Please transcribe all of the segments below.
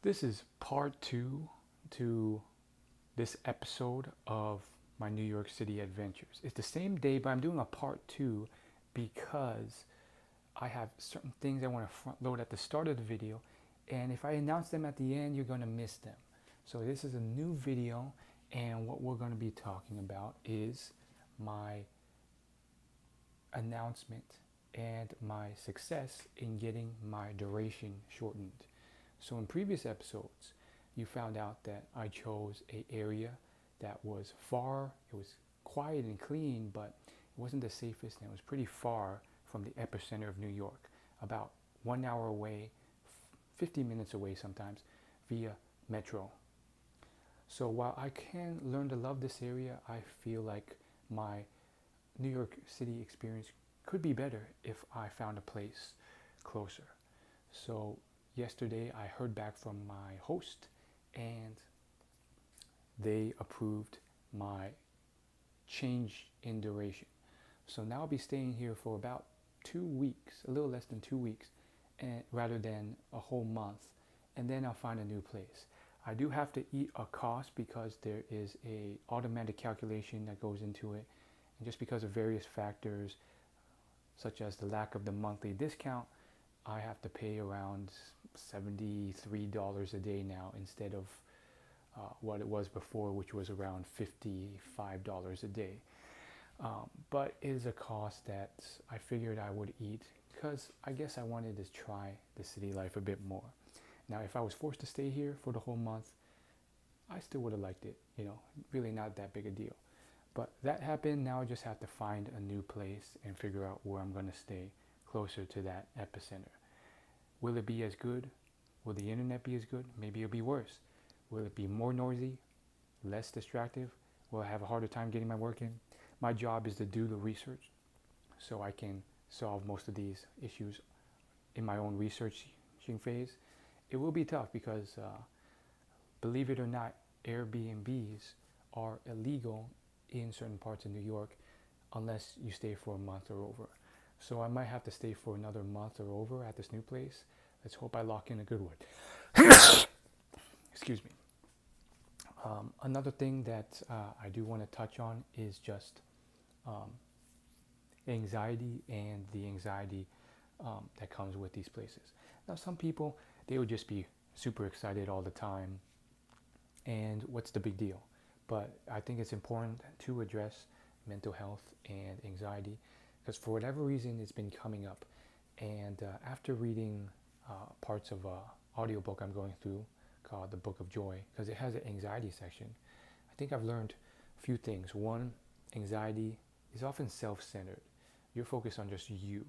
This is part two to this episode of my New York City adventures. It's the same day, but I'm doing a part two because I have certain things I want to front load at the start of the video, and if I announce them at the end, you're going to miss them. So this is a new video, and what we're going to be talking about is my announcement and my success in getting my duration shortened. So in previous episodes, you found out that I chose an area that was far, it was quiet and clean, but it wasn't the safest, and it was pretty far from the epicenter of New York, about 1 hour away, 50 minutes away sometimes, via metro. So while I can learn to love this area, I feel like my New York City experience could be better if I found a place closer. So yesterday I heard back from my host, and they approved my change in duration. So now I'll be staying here for about 2 weeks, a little less than 2 weeks, rather than a whole month, and then I'll find a new place. I do have to eat a cost because there is a automatic calculation that goes into it, and just because of various factors such as the lack of the monthly discount, I have to pay around $73 a day now instead of what it was before, which was around $55 a day. But it is a cost that I figured I would eat because I guess I wanted to try the city life a bit more. Now, if I was forced to stay here for the whole month, I still would have liked it, really not that big a deal. But that happened. Now I just have to find a new place and figure out where I'm going to stay closer to that epicenter. Will it be as good? Will the internet be as good? Maybe it'll be worse. Will it be more noisy, less distractive? Will I have a harder time getting my work in? My job is to do the research so I can solve most of these issues in my own researching phase. It will be tough because, believe it or not, Airbnbs are illegal in certain parts of New York unless you stay for a month or over. So I might have to stay for another month or over at this new place. Let's hope I lock in a good one. Excuse me. Another thing that I do want to touch on is just anxiety and the anxiety that comes with these places. Now, some people, they would just be super excited all the time, and what's the big deal? But I think it's important to address mental health and anxiety because for whatever reason it's been coming up. And after reading parts of an audiobook I'm going through called The Book of Joy, because it has an anxiety section, I think I've learned a few things. One, anxiety is often self-centered. You're focused on just you,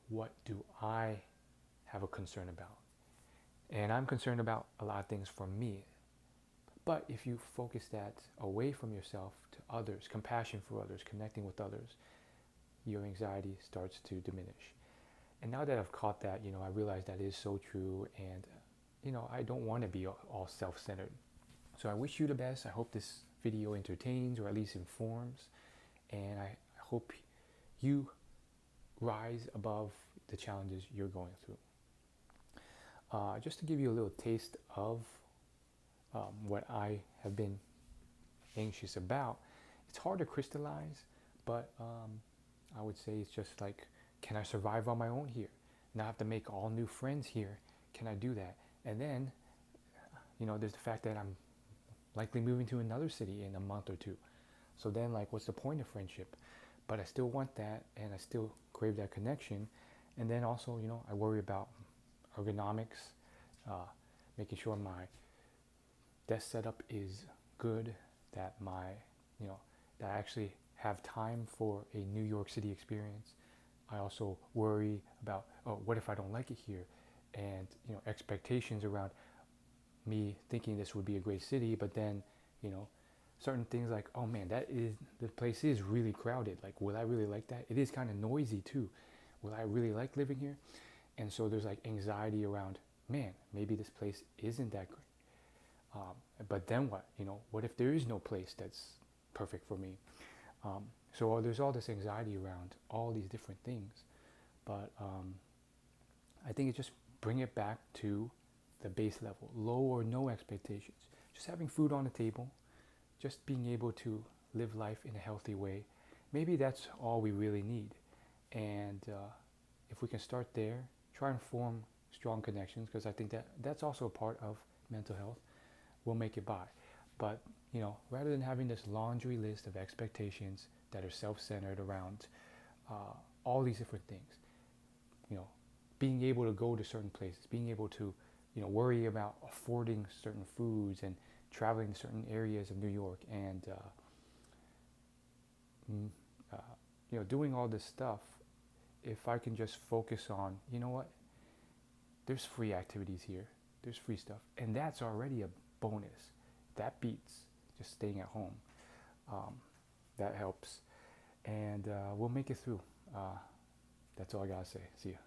what do I have a concern about? And I'm concerned about a lot of things for me. But if you focus that away from yourself to others, compassion for others, connecting with others, your anxiety starts to diminish. And now that I've caught that, I realize that is so true, and I don't want to be all self-centered. So I wish you the best. I hope this video entertains or at least informs, and I hope you rise above the challenges you're going through. Just to give you a little taste of what I have been anxious about, it's hard to crystallize, but I would say it's just like, can I survive on my own here? Not have to make all new friends here. Can I do that? And then, there's the fact that I'm likely moving to another city in a month or two. So then, what's the point of friendship? But I still want that, and I still crave that connection. And then also, I worry about ergonomics, making sure my desk setup is good, that that I actually have time for a New York City experience. I also worry about, what if I don't like it here? And, expectations around me thinking this would be a great city, but then, certain things like, oh man, the place is really crowded. Will I really like that? It is kind of noisy too. Will I really like living here? And so there's anxiety around, man, maybe this place isn't that great. But then what? What if there is no place that's perfect for me? So there's all this anxiety around all these different things. But I think it's just bring it back to the base level, low or no expectations. Just having food on the table, just being able to live life in a healthy way. Maybe that's all we really need. And if we can start there, try and form strong connections, because I think that that's also a part of mental health, we'll make it by. But, rather than having this laundry list of expectations that are self-centered around all these different things, you know, being able to go to certain places, being able to, worry about affording certain foods and traveling to certain areas of New York and, doing all this stuff, if I can just focus on, you know what, there's free activities here, there's free stuff, and that's already a bonus. That beats just staying at home. That helps, and we'll make it through. That's all I gotta say. See ya.